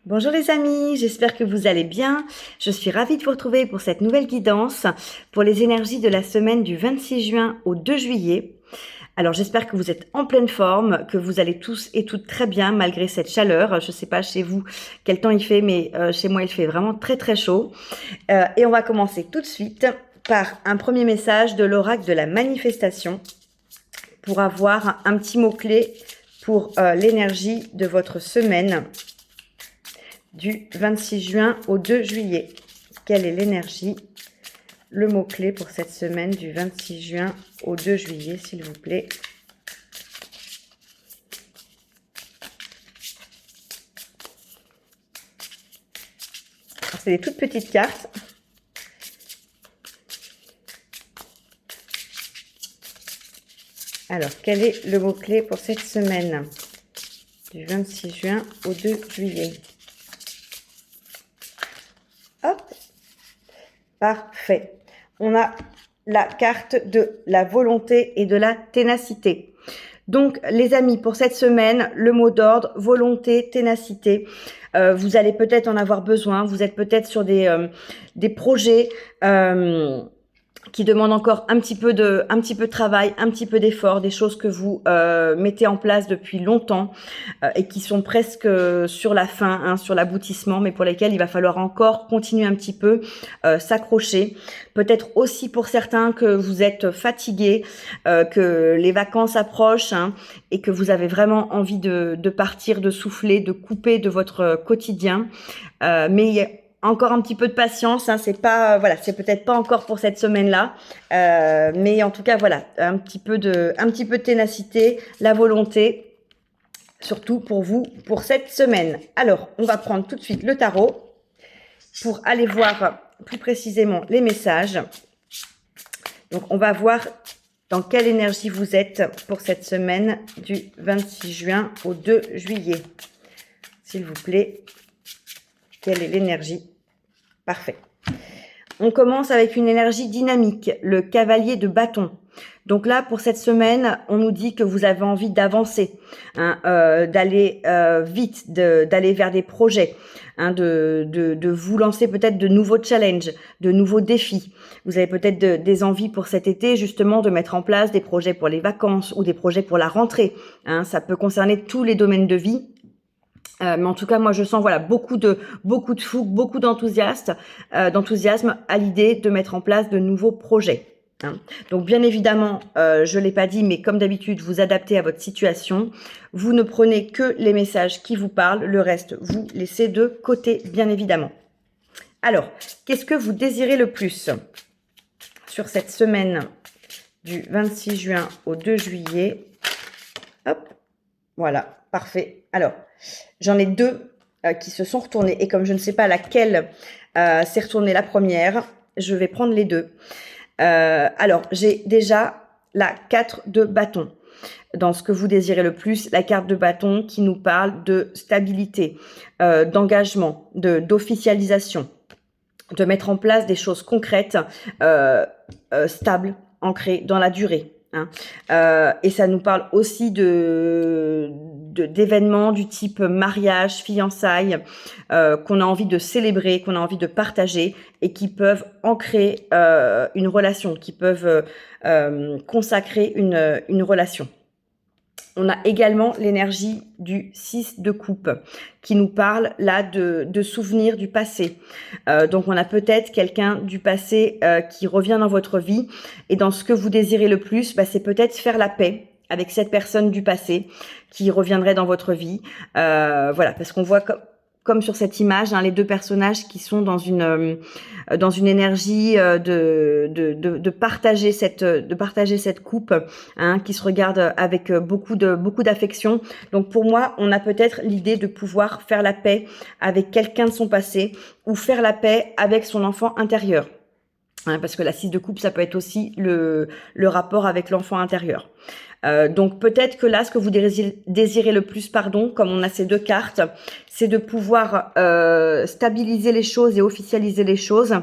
Bonjour les amis, j'espère que vous allez bien. Je suis ravie de vous retrouver pour cette nouvelle guidance pour les énergies de la semaine du 26 juin au 2 juillet. Alors j'espère que vous êtes en pleine forme, que vous allez tous et toutes très bien malgré cette chaleur. Je ne sais pas chez vous quel temps il fait, mais chez moi il fait vraiment très très chaud. Et on va commencer tout de suite par un premier message de l'oracle de la manifestation pour avoir un petit mot-clé pour l'énergie de votre semaine du 26 juin au 2 juillet. Quelle est l'énergie, le mot-clé pour cette semaine du 26 juin au 2 juillet, s'il vous plaît? C'est des toutes petites cartes. Alors, quel est le mot-clé pour cette semaine du 26 juin au 2 juillet? Hop, parfait. On a la carte de la volonté et de la ténacité. Donc, les amis, pour cette semaine, le mot d'ordre, volonté, ténacité. Vous allez peut-être en avoir besoin. Vous êtes peut-être sur des projets qui demandent encore un petit peu de travail, un petit peu d'effort, des choses que vous mettez en place depuis longtemps et qui sont presque sur la fin, hein, sur l'aboutissement, mais pour lesquels il va falloir encore continuer un petit peu, s'accrocher. Peut-être aussi pour certains que vous êtes fatigués, que les vacances approchent, hein, et que vous avez vraiment envie de partir, de souffler, de couper de votre quotidien. Mais encore un petit peu de patience, hein, c'est pas, voilà, c'est peut-être pas encore pour cette semaine-là, mais en tout cas, voilà, un petit peu de ténacité, la volonté, surtout pour vous, pour cette semaine. Alors, on va prendre tout de suite le tarot pour aller voir plus précisément les messages. Donc, on va voir dans quelle énergie vous êtes pour cette semaine du 26 juin au 2 juillet. S'il vous plaît, quelle est l'énergie? Parfait. On commence avec une énergie dynamique, le cavalier de bâton. Donc là, pour cette semaine, on nous dit que vous avez envie d'avancer, hein, d'aller vite, d'aller vers des projets, hein, de vous lancer peut-être de nouveaux challenges, de nouveaux défis. Vous avez peut-être des envies pour cet été, justement, de mettre en place des projets pour les vacances ou des projets pour la rentrée. Hein, ça peut concerner tous les domaines de vie. Mais en tout cas, moi, je sens voilà beaucoup de fougue, beaucoup d'enthousiasme à l'idée de mettre en place de nouveaux projets. Hein. Donc, bien évidemment, je l'ai pas dit, mais comme d'habitude, vous adaptez à votre situation. Vous ne prenez que les messages qui vous parlent. Le reste, vous laissez de côté, bien évidemment. Alors, qu'est-ce que vous désirez le plus sur cette semaine du 26 juin au 2 juillet? Hop, voilà, parfait. Alors, j'en ai deux qui se sont retournés. Et comme je ne sais pas laquelle s'est retournée la première, je vais prendre les deux. Alors, j'ai déjà la 4 de bâton. Dans ce que vous désirez le plus, la carte de bâton qui nous parle de stabilité, d'engagement, d'officialisation, de mettre en place des choses concrètes, stables, ancrées dans la durée. Hein. Et ça nous parle aussi d'événements du type mariage, fiançailles, qu'on a envie de célébrer, qu'on a envie de partager et qui peuvent ancrer une relation, qui peuvent consacrer une relation. On a également l'énergie du 6 de coupe qui nous parle là de souvenirs du passé. Donc on a peut-être quelqu'un du passé qui revient dans votre vie et dans ce que vous désirez le plus, c'est peut-être faire la paix avec cette personne du passé qui reviendrait dans votre vie. Voilà, parce qu'on voit comme sur cette image, hein, les deux personnages qui sont dans une énergie de partager cette coupe, hein, qui se regardent avec beaucoup d'affection. Donc pour moi, on a peut-être l'idée de pouvoir faire la paix avec quelqu'un de son passé ou faire la paix avec son enfant intérieur. hein, parce que la 6 de coupe, ça peut être aussi le rapport avec l'enfant intérieur. Donc peut-être que là, ce que vous désirez le plus, comme on a ces deux cartes, c'est de pouvoir stabiliser les choses et officialiser les choses,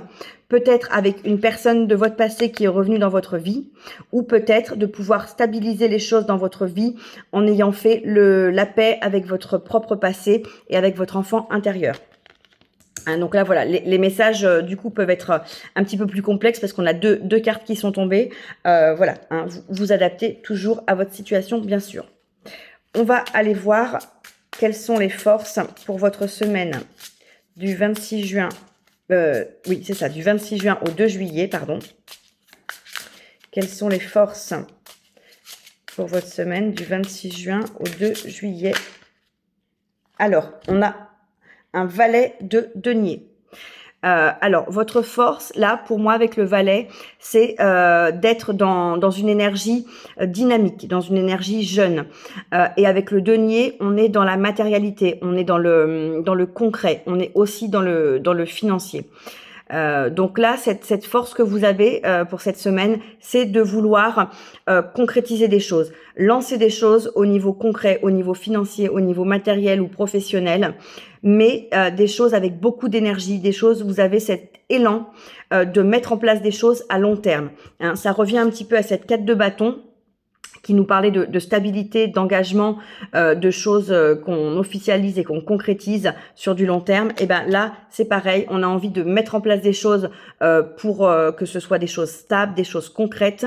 peut-être avec une personne de votre passé qui est revenue dans votre vie, ou peut-être de pouvoir stabiliser les choses dans votre vie en ayant fait la paix avec votre propre passé et avec votre enfant intérieur. Hein, donc là, voilà, les messages, du coup, peuvent être un petit peu plus complexes parce qu'on a deux cartes qui sont tombées. Voilà, hein, vous adaptez toujours à votre situation, bien sûr. On va aller voir quelles sont les forces pour votre semaine du 26 juin. Oui, c'est ça, du 26 juin au 2 juillet, pardon. Quelles sont les forces pour votre semaine du 26 juin au 2 juillet? Alors, on a un valet de denier. Alors, votre force, là, pour moi, avec le valet, c'est d'être dans une énergie dynamique, dans une énergie jeune. Et avec le denier, on est dans la matérialité, on est dans le concret, on est aussi dans le financier. Donc là, cette force que vous avez pour cette semaine, c'est de vouloir concrétiser des choses, lancer des choses au niveau concret, au niveau financier, au niveau matériel ou professionnel, mais des choses avec beaucoup d'énergie, des choses où vous avez cet élan de mettre en place des choses à long terme. Hein, ça revient un petit peu à cette 4 de bâton qui nous parlait de stabilité, d'engagement, de choses qu'on officialise et qu'on concrétise sur du long terme. Et ben là, c'est pareil, on a envie de mettre en place des choses pour que ce soit des choses stables, des choses concrètes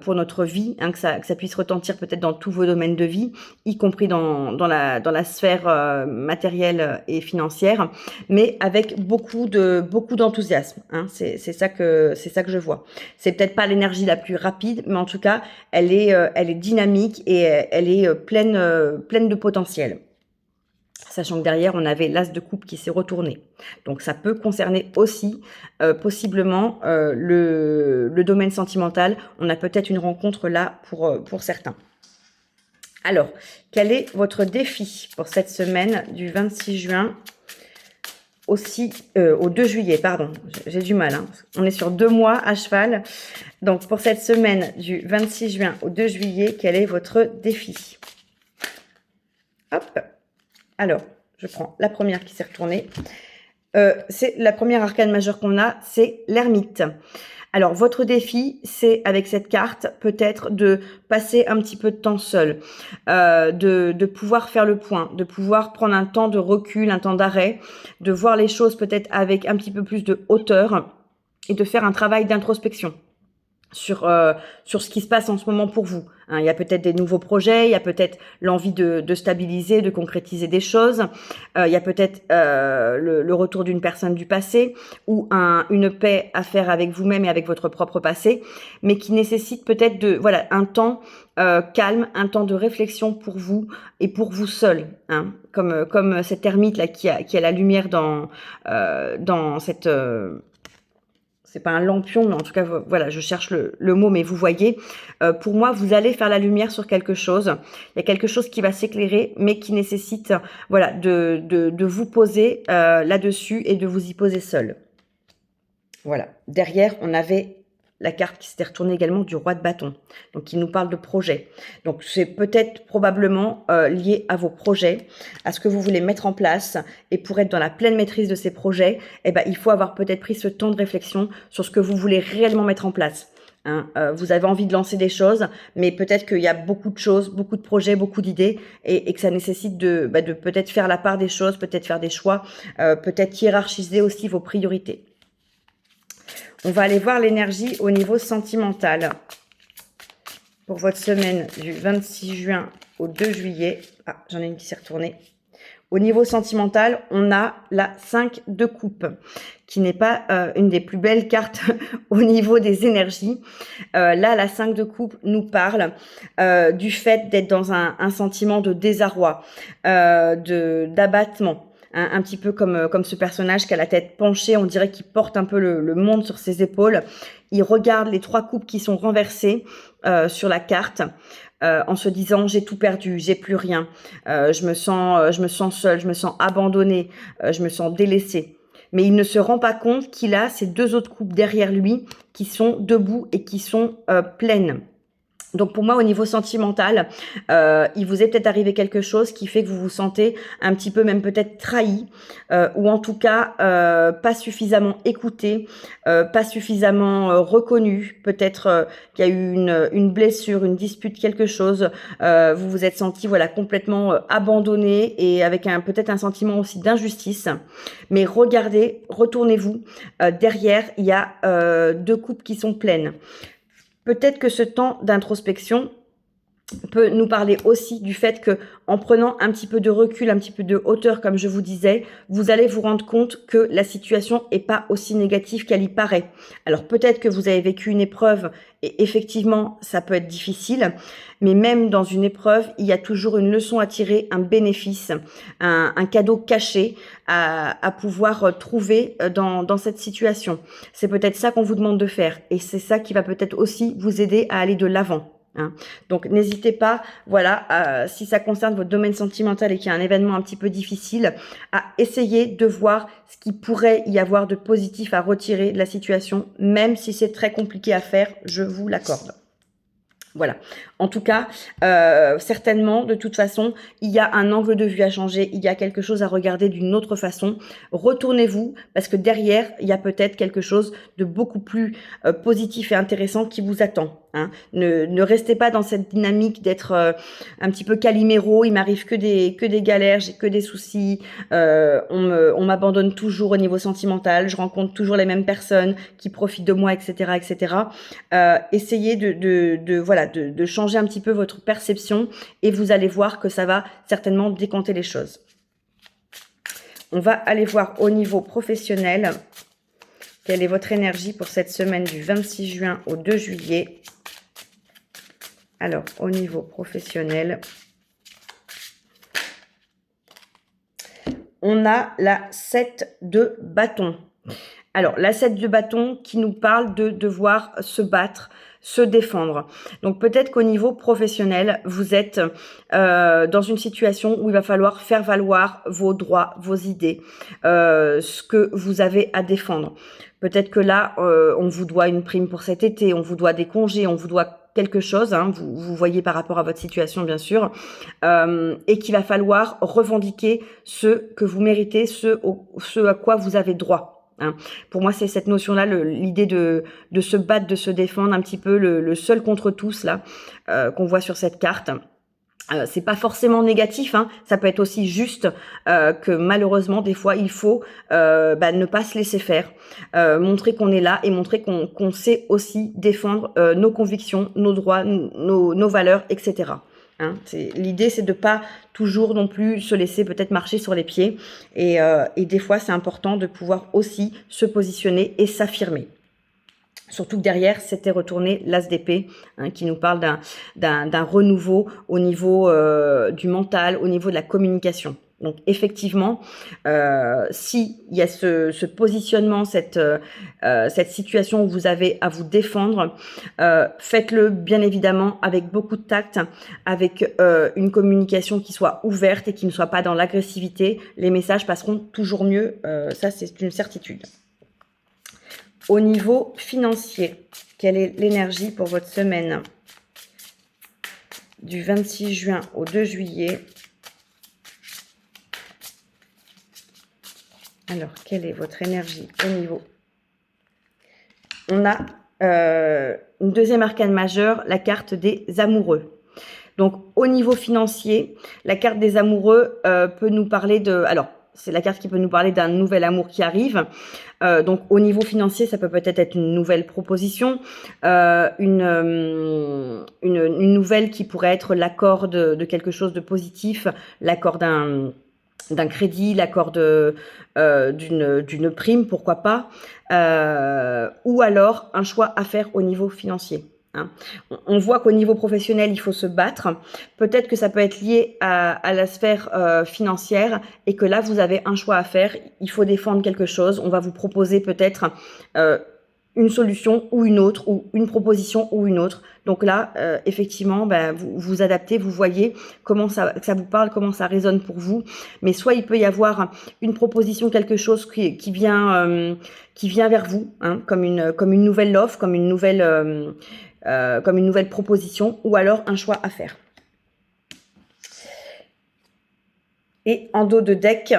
pour notre vie, hein, que ça puisse retentir peut-être dans tous vos domaines de vie, y compris dans la sphère matérielle et financière, mais avec beaucoup d'enthousiasme. Hein. C'est ça que je vois. C'est peut-être pas l'énergie la plus rapide, mais en tout cas, elle est dynamique et elle est pleine de potentiel. Sachant que derrière, on avait l'as de coupe qui s'est retourné. Donc, ça peut concerner aussi possiblement le domaine sentimental. On a peut-être une rencontre là pour certains. Alors, quel est votre défi pour cette semaine du 26 juin aussi au 2 juillet, pardon, j'ai du mal, hein. On est sur 2 mois à cheval. Donc, pour cette semaine du 26 juin au 2 juillet, quel est votre défi? Hop. Alors, je prends la première qui s'est retournée. C'est la première arcane majeure qu'on a, c'est l'ermite. Alors, votre défi, c'est avec cette carte, peut-être de passer un petit peu de temps seul, de pouvoir faire le point, de pouvoir prendre un temps de recul, un temps d'arrêt, de voir les choses peut-être avec un petit peu plus de hauteur et de faire un travail d'introspection sur ce qui se passe en ce moment pour vous. Hein, il y a peut-être des nouveaux projets, il y a peut-être l'envie de stabiliser, de concrétiser des choses, il y a peut-être le retour d'une personne du passé ou une paix à faire avec vous-même et avec votre propre passé, mais qui nécessite peut-être un temps calme, un temps de réflexion pour vous et pour vous seul, hein, comme cette ermite là qui a la lumière dans cette c'est pas un lampion, mais en tout cas, voilà, je cherche le mot, mais vous voyez, pour moi, vous allez faire la lumière sur quelque chose. Il y a quelque chose qui va s'éclairer, mais qui nécessite, voilà, de vous poser là-dessus et de vous y poser seul. Voilà. Derrière, on avait la carte qui s'était retournée également du roi de bâton, donc qui nous parle de projet. Donc c'est peut-être probablement lié à vos projets, à ce que vous voulez mettre en place, et pour être dans la pleine maîtrise de ces projets, eh ben, il faut avoir peut-être pris ce temps de réflexion sur ce que vous voulez réellement mettre en place. Hein, vous avez envie de lancer des choses, mais peut-être qu'il y a beaucoup de choses, beaucoup de projets, beaucoup d'idées, et que ça nécessite de peut-être faire la part des choses, peut-être faire des choix, peut-être hiérarchiser aussi vos priorités. On va aller voir l'énergie au niveau sentimental pour votre semaine du 26 juin au 2 juillet. Ah, j'en ai une qui s'est retournée. Au niveau sentimental, on a la 5 de coupe, qui n'est pas une des plus belles cartes au niveau des énergies. Là, la 5 de coupe nous parle du fait d'être dans un sentiment de désarroi, d'abattement. Un petit peu comme ce personnage qui a la tête penchée, on dirait qu'il porte un peu le monde sur ses épaules. Il regarde les 3 coupes qui sont renversées sur la carte en se disant j'ai tout perdu, j'ai plus rien, je me sens seule, je me sens abandonnée, je me sens délaissée. mais il ne se rend pas compte qu'il a ces 2 autres coupes derrière lui qui sont debout et qui sont pleines. Donc pour moi, au niveau sentimental, il vous est peut-être arrivé quelque chose qui fait que vous vous sentez un petit peu même peut-être trahi, ou en tout cas pas suffisamment écouté, pas suffisamment reconnu. Peut-être qu'il y a eu une blessure, une dispute, quelque chose. Vous vous êtes senti voilà complètement abandonné et avec peut-être un sentiment aussi d'injustice. Mais regardez, retournez-vous. Derrière, il y a 2 coupes qui sont pleines. Peut-être que ce temps d'introspection peut nous parler aussi du fait que, en prenant un petit peu de recul, un petit peu de hauteur, comme je vous disais, vous allez vous rendre compte que la situation est pas aussi négative qu'elle y paraît. Alors peut-être que vous avez vécu une épreuve et effectivement, ça peut être difficile, mais même dans une épreuve, il y a toujours une leçon à tirer, un bénéfice, un cadeau caché à pouvoir trouver dans cette situation. C'est peut-être ça qu'on vous demande de faire et c'est ça qui va peut-être aussi vous aider à aller de l'avant. Hein. Donc n'hésitez pas, voilà, si ça concerne votre domaine sentimental et qu'il y a un événement un petit peu difficile, à essayer de voir ce qui pourrait y avoir de positif à retirer de la situation, même si c'est très compliqué à faire, je vous l'accorde. Voilà. En tout cas, certainement, de toute façon, il y a un angle de vue à changer, il y a quelque chose à regarder d'une autre façon. Retournez-vous, parce que derrière, il y a peut-être quelque chose de beaucoup plus positif et intéressant qui vous attend. Hein. Ne restez pas dans cette dynamique d'être un petit peu caliméro, il m'arrive que des galères, j'ai que des soucis, on m'abandonne toujours au niveau sentimental, je rencontre toujours les mêmes personnes qui profitent de moi, etc., etc. Essayez de changer un petit peu votre perception et vous allez voir que ça va certainement décanter les choses. On va aller voir au niveau professionnel quelle est votre énergie pour cette semaine du 26 juin au 2 juillet. Alors, au niveau professionnel, on a la 7 de bâton. Alors, la 7 de bâton qui nous parle de devoir se battre, se défendre. Donc, peut-être qu'au niveau professionnel, vous êtes dans une situation où il va falloir faire valoir vos droits, vos idées, ce que vous avez à défendre. Peut-être que là, on vous doit une prime pour cet été, on vous doit des congés, on vous doit quelque chose, hein, vous voyez par rapport à votre situation bien sûr, et qu'il va falloir revendiquer ce que vous méritez, ce à quoi vous avez droit. Hein. Pour moi, c'est cette notion-là, l'idée de se battre, de se défendre, un petit peu le seul contre tous là qu'on voit sur cette carte. C'est pas forcément négatif, hein. Ça peut être aussi juste que malheureusement des fois il faut ne pas se laisser faire, montrer qu'on est là et montrer qu'on sait aussi défendre nos convictions, nos droits, nos valeurs, etc. Hein. L'idée c'est de pas toujours non plus se laisser peut-être marcher sur les pieds et des fois c'est important de pouvoir aussi se positionner et s'affirmer. Surtout que derrière, c'était retourné l'as d'épée, hein, qui nous parle d'un renouveau au niveau du mental, au niveau de la communication. Donc effectivement, si il y a ce positionnement, cette situation où vous avez à vous défendre, faites-le bien évidemment avec beaucoup de tact, avec une communication qui soit ouverte et qui ne soit pas dans l'agressivité. Les messages passeront toujours mieux, ça c'est une certitude. Au niveau financier, quelle est l'énergie pour votre semaine du 26 juin au 2 juillet? Alors, quelle est votre énergie au niveau? On a une deuxième arcane majeure, la carte des amoureux. Donc, au niveau financier, la carte des amoureux peut nous parler de... Alors, c'est la carte qui peut nous parler d'un nouvel amour qui arrive. Donc, au niveau financier, ça peut peut-être être une nouvelle proposition, une nouvelle qui pourrait être l'accord de quelque chose de positif, l'accord d'un crédit, l'accord d'une prime, pourquoi pas, ou alors un choix à faire au niveau financier. Hein. On voit qu'au niveau professionnel, il faut se battre. Peut-être que ça peut être lié à la sphère financière et que là, vous avez un choix à faire. Il faut défendre quelque chose. On va vous proposer peut-être une solution ou une autre, ou une proposition ou une autre. Donc là, effectivement, vous vous adaptez, vous voyez comment ça vous parle, comment ça résonne pour vous. Mais soit il peut y avoir une proposition, quelque chose qui vient vers vous, hein, comme une nouvelle offre, comme une nouvelle proposition, ou alors un choix à faire. Et en dos de deck,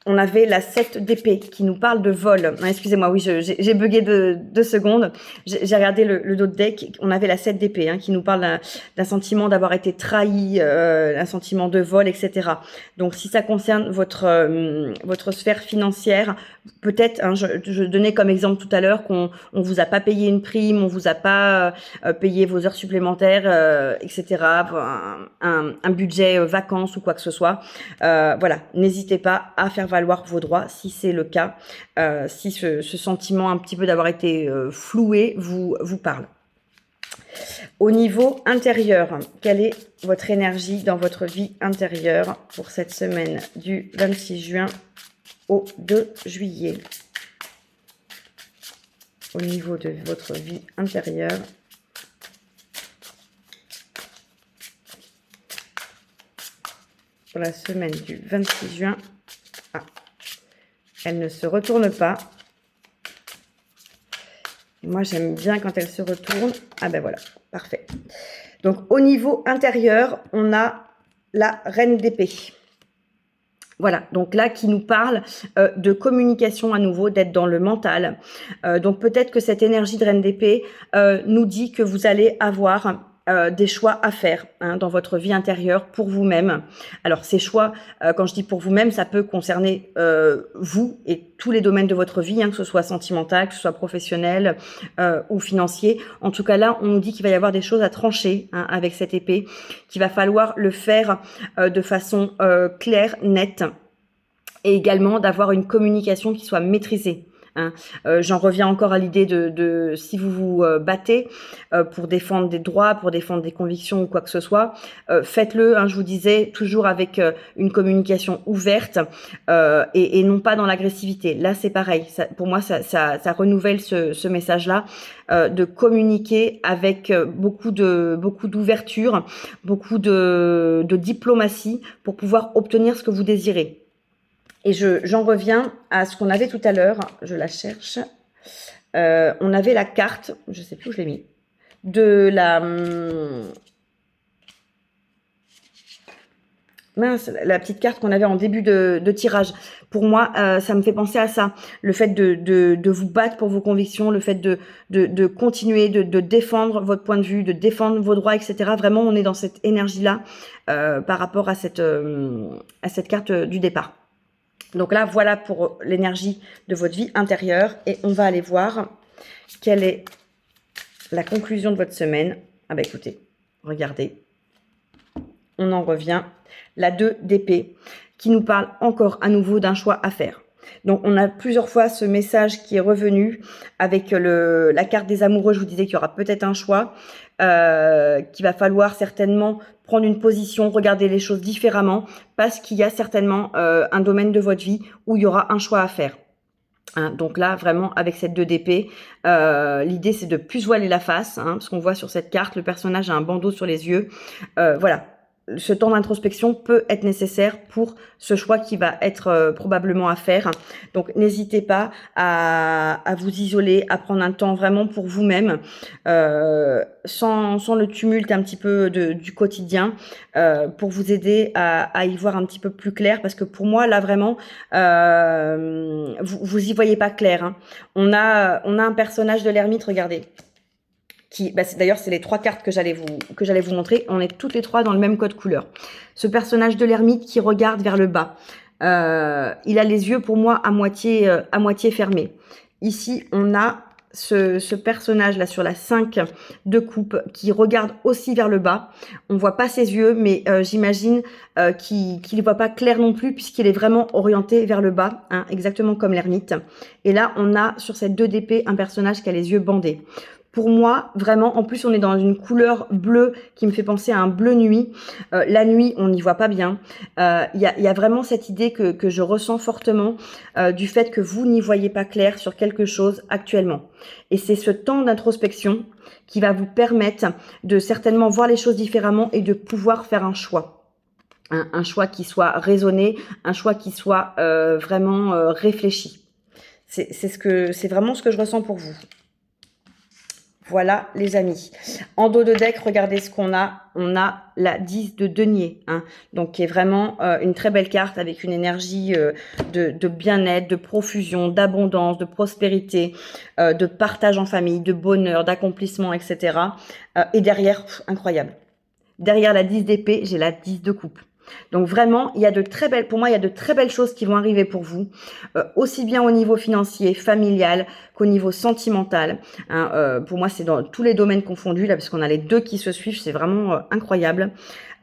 on avait la 7 d'épée qui nous parle de vol. Excusez-moi, oui, j'ai bugué 2 secondes. J'ai regardé le dos de deck. On avait la 7 d'épée hein, qui nous parle d'un sentiment d'avoir été trahi, un sentiment de vol, etc. Donc, si ça concerne votre sphère financière, peut-être, hein, je donnais comme exemple tout à l'heure qu'on vous a pas payé une prime, on vous a pas payé vos heures supplémentaires, etc. Un budget vacances ou quoi que ce soit. Voilà, n'hésitez pas à faire valoir vos droits si c'est le cas, si ce sentiment un petit peu d'avoir été floué vous parle. Au niveau intérieur, quelle est votre énergie dans votre vie intérieure pour cette semaine du 26 juin au 2 juillet? Au niveau de votre vie intérieure, pour la semaine du 26 juin. Ah, elle ne se retourne pas. Moi, j'aime bien quand elle se retourne. Ah ben voilà, parfait. Donc, au niveau intérieur, on a la reine d'épée. Voilà, donc là, qui nous parle de communication à nouveau, d'être dans le mental. Donc, peut-être que cette énergie de reine d'épée nous dit que vous allez avoir des choix à faire hein, dans votre vie intérieure pour vous-même. Alors, ces choix, quand je dis pour vous-même, ça peut concerner vous et tous les domaines de votre vie, hein, que ce soit sentimental, que ce soit professionnel ou financier. En tout cas, là, on nous dit qu'il va y avoir des choses à trancher hein, avec cette épée, qu'il va falloir le faire de façon claire, nette, et également d'avoir une communication qui soit maîtrisée. Hein. J'en reviens encore à l'idée de si vous vous battez pour défendre des droits, pour défendre des convictions ou quoi que ce soit, faites-le, hein, je vous disais, toujours avec une communication ouverte et non pas dans l'agressivité. Là, c'est pareil. Ça, pour moi, ça renouvelle ce message-là de communiquer avec beaucoup d'ouverture, beaucoup de diplomatie pour pouvoir obtenir ce que vous désirez. Et j'en reviens à ce qu'on avait tout à l'heure, je la cherche, on avait la carte, je ne sais plus où je l'ai mis, de la petite carte qu'on avait en début de tirage. Pour moi, ça me fait penser à ça, le fait de vous battre pour vos convictions, le fait de continuer, de défendre votre point de vue, de défendre vos droits, etc. Vraiment, on est dans cette énergie-là par rapport à cette carte du départ. Donc là, voilà pour l'énergie de votre vie intérieure. Et on va aller voir quelle est la conclusion de votre semaine. Ah bah écoutez, regardez. On en revient. La 2 d'épée qui nous parle encore à nouveau d'un choix à faire. Donc, on a plusieurs fois ce message qui est revenu avec la carte des amoureux. Je vous disais qu'il y aura peut-être un choix, qu'il va falloir certainement prendre une position, regarder les choses différemment, parce qu'il y a certainement un domaine de votre vie où il y aura un choix à faire. Hein, donc là, vraiment, avec cette 2 d'épée, l'idée, c'est de plus voiler la face, hein, parce qu'on voit sur cette carte, le personnage a un bandeau sur les yeux. Voilà. Ce temps d'introspection peut être nécessaire pour ce choix qui va être probablement à faire. Donc, n'hésitez pas à vous isoler, à prendre un temps vraiment pour vous-même, sans le tumulte un petit peu du quotidien, pour vous aider à y voir un petit peu plus clair. Parce que pour moi, là, vraiment, vous y voyez pas clair. Hein. On a un personnage de l'ermite, regardez. D'ailleurs, c'est les 3 cartes que j'allais vous montrer. On est toutes les 3 dans le même code couleur. Ce personnage de l'ermite qui regarde vers le bas. Il a les yeux, pour moi, à moitié fermés. Ici, on a ce personnage-là sur la 5 de coupe qui regarde aussi vers le bas. On voit pas ses yeux, mais j'imagine qu'il ne voit pas clair non plus puisqu'il est vraiment orienté vers le bas, hein, exactement comme l'ermite. Et là, on a sur cette 2 d'épée un personnage qui a les yeux bandés. Pour moi, vraiment, en plus, on est dans une couleur bleue qui me fait penser à un bleu nuit. La nuit, on n'y voit pas bien. Il y a vraiment cette idée que je ressens fortement du fait que vous n'y voyez pas clair sur quelque chose actuellement. Et c'est ce temps d'introspection qui va vous permettre de certainement voir les choses différemment et de pouvoir faire un choix. Un choix qui soit raisonné, un choix qui soit vraiment réfléchi. C'est vraiment ce que je ressens pour vous. Voilà les amis. En dos de deck, regardez ce qu'on a. On a la 10 de denier, hein, donc qui est vraiment une très belle carte avec une énergie de bien-être, de profusion, d'abondance, de prospérité, de partage en famille, de bonheur, d'accomplissement, etc. Et derrière, incroyable. Derrière la 10 d'épée, j'ai la 10 de coupe. Donc vraiment, il y a de très belles, pour moi, il y a de très belles choses qui vont arriver pour vous, aussi bien au niveau financier, familial, qu'au niveau sentimental. Hein, pour moi, c'est dans tous les domaines confondus, là, parce qu'on a les deux qui se suivent, c'est vraiment incroyable.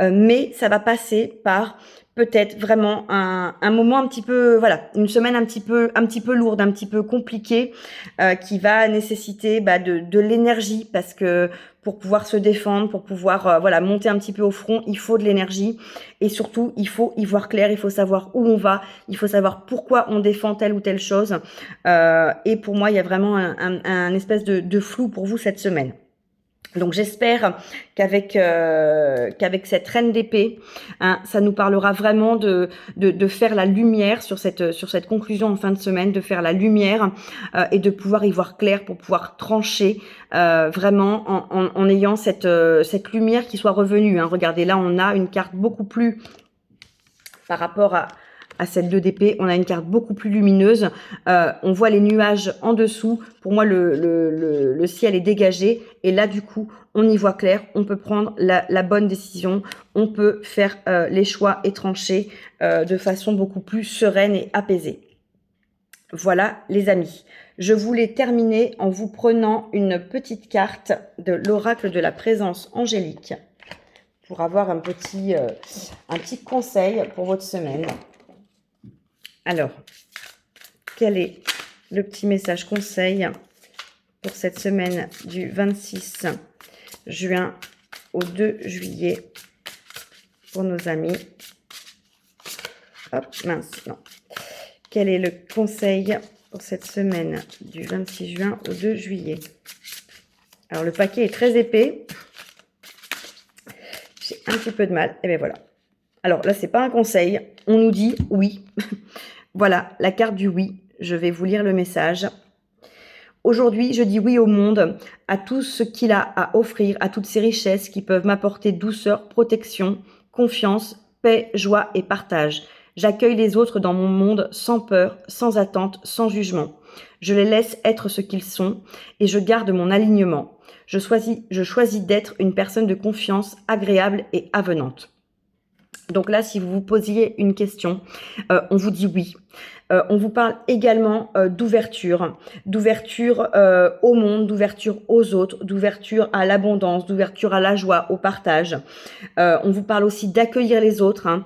Mais ça va passer par peut-être vraiment un moment un petit peu, voilà, une semaine un petit peu lourde, un petit peu compliquée, qui va nécessiter de l'énergie, parce que pour pouvoir se défendre, pour pouvoir voilà, monter un petit peu au front, il faut de l'énergie. Et surtout, il faut y voir clair, il faut savoir où on va, il faut savoir pourquoi on défend telle ou telle chose. Et pour moi, il y a vraiment un espèce de flou pour vous cette semaine. Donc j'espère qu'avec cette reine d'épée, hein, ça nous parlera vraiment de faire la lumière sur cette conclusion en fin de semaine, de faire la lumière et de pouvoir y voir clair pour pouvoir trancher vraiment en ayant cette lumière qui soit revenue. Hein. Regardez, là on a une carte beaucoup plus par rapport à cette 2 d'épée, on a une carte beaucoup plus lumineuse. On voit les nuages en dessous. Pour moi, le ciel est dégagé. Et là, du coup, on y voit clair. On peut prendre la bonne décision. On peut faire les choix et trancher de façon beaucoup plus sereine et apaisée. Voilà, les amis. Je voulais terminer en vous prenant une petite carte de l'oracle de la présence angélique pour avoir un petit conseil pour votre semaine. Alors, quel est le petit message conseil pour cette semaine du 26 juin au 2 juillet pour nos amis? Hop, mince, non. Quel est le conseil pour cette semaine du 26 juin au 2 juillet? Alors, le paquet est très épais. J'ai un petit peu de mal. Et bien voilà. Alors là, c'est pas un conseil. On nous dit oui. Voilà, la carte du oui. Je vais vous lire le message. Aujourd'hui, je dis oui au monde, à tout ce qu'il a à offrir, à toutes ces richesses qui peuvent m'apporter douceur, protection, confiance, paix, joie et partage. J'accueille les autres dans mon monde sans peur, sans attente, sans jugement. Je les laisse être ce qu'ils sont et je garde mon alignement. Je choisis d'être une personne de confiance, agréable et avenante. Donc là, si vous vous posiez une question, on vous dit oui. On vous parle également d'ouverture au monde, d'ouverture aux autres, d'ouverture à l'abondance, d'ouverture à la joie, au partage. On vous parle aussi d'accueillir les autres, hein,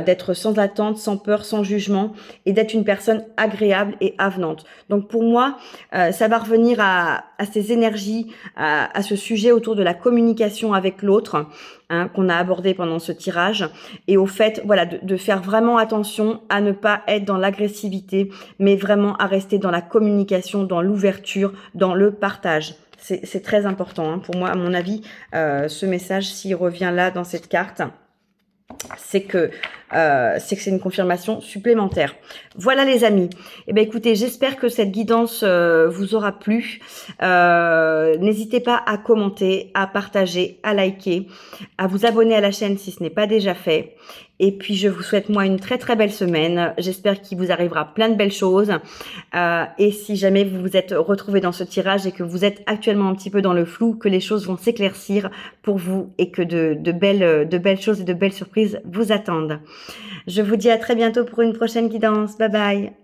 d'être sans attente, sans peur, sans jugement et d'être une personne agréable et avenante. Donc pour moi, ça va revenir à ces énergies, à ce sujet autour de la communication avec l'autre, hein, qu'on a abordé pendant ce tirage, et au fait, voilà, de faire vraiment attention à ne pas être dans l'agressivité, mais vraiment à rester dans la communication, dans l'ouverture, dans le partage. C'est très important, hein. Pour moi, à mon avis, ce message, s'il revient là dans cette carte, c'est que c'est une confirmation supplémentaire. Voilà les amis. Eh bien écoutez, j'espère que cette guidance vous aura plu. N'hésitez pas à commenter, à partager, à liker, à vous abonner à la chaîne si ce n'est pas déjà fait. Et puis je vous souhaite moi une très très belle semaine. J'espère qu'il vous arrivera plein de belles choses. Et si jamais vous vous êtes retrouvé dans ce tirage et que vous êtes actuellement un petit peu dans le flou, que les choses vont s'éclaircir pour vous et que de belles choses et de belles surprises vous attendent. Je vous dis à très bientôt pour une prochaine guidance. Bye bye.